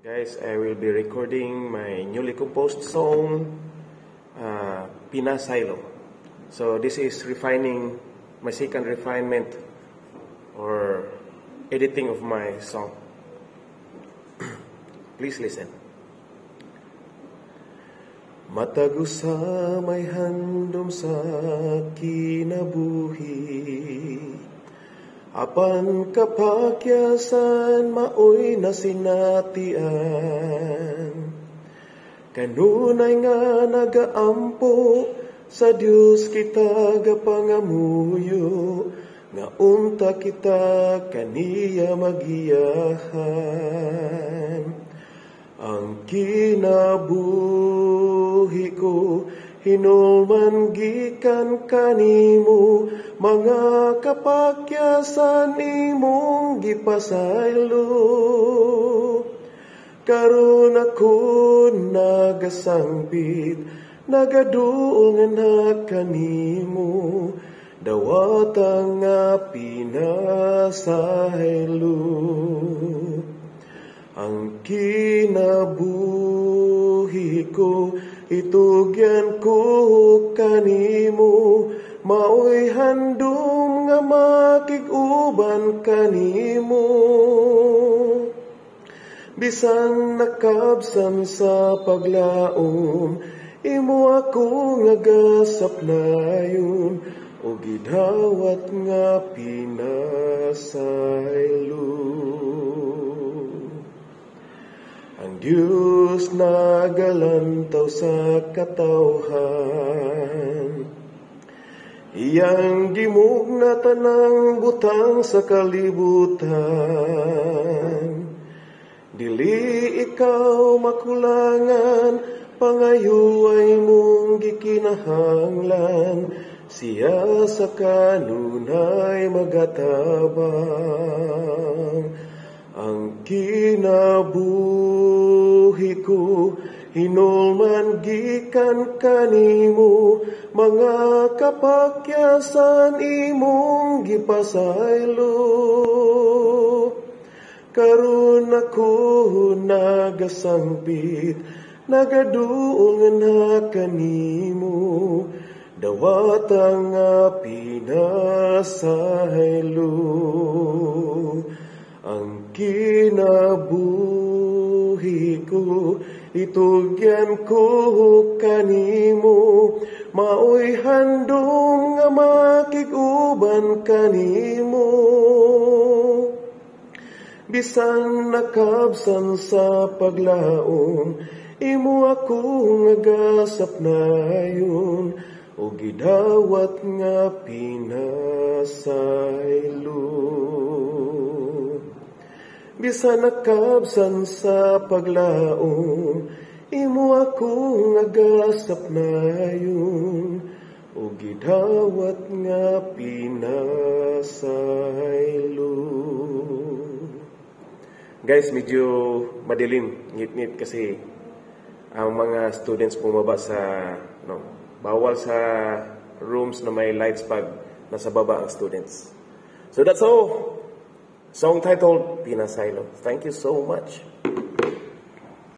Guys, I will be recording my newly composed song, Pinasilo. So this is refining, my second refinement or editing of my song. Please listen. Matagusa may handom sa kinabuhi, apan kapakyasan maoy nasinatian. Kanunay nga nagaampo sa Dios kita gapangamuyo, nga unta kita kaniya magiyahan. Ang kinabuhi ko hinulman gikan kanimo, mga kapakyasan imong gipasaylo. Karon ako nagasangpit, nagaduol nga na kanimo, dawata nga pinasaylo. Ang kinabuhi ko itugyan ko kanimo, maoy handom nga makig-uban kanimo. Bisan nakabsan sa paglaom, imo ako nga gasapnayon, o gidawat nga pinasaylo. Ang Diyos nagalantaw sa katawhan, iyang dimug na tanang butang sa kalibutan. Dili ikaw makulangan, pangayuay mong gikinahanglan, siya sa kanunay magatabang. Ang kinabuhi ko hinulman gikan kanimo, mga kapakyasan imong gipasaylo. Karon ako nagasangpit, nagaduol nga na kanimo, dawata nga pinasaylo. Ang kinabuhi ko itugyan ko kanimo, maoy handom nga makig-uban kanimo. Bisan nakabsan sa paglaom, imo ako nga gasapnayon, o gidawat nga pinasaylo. Bisan nakabsan sa paglaom, imo ako nga gasapnayon, o gidawat nga pinasaylo. Guys, medyo madilim, ngit-ngit kasi ang mga students bumaba sa, bawal sa rooms na may lights pag nasa baba ang students. So that's all. Song titled Pinasaylo. Thank you so much.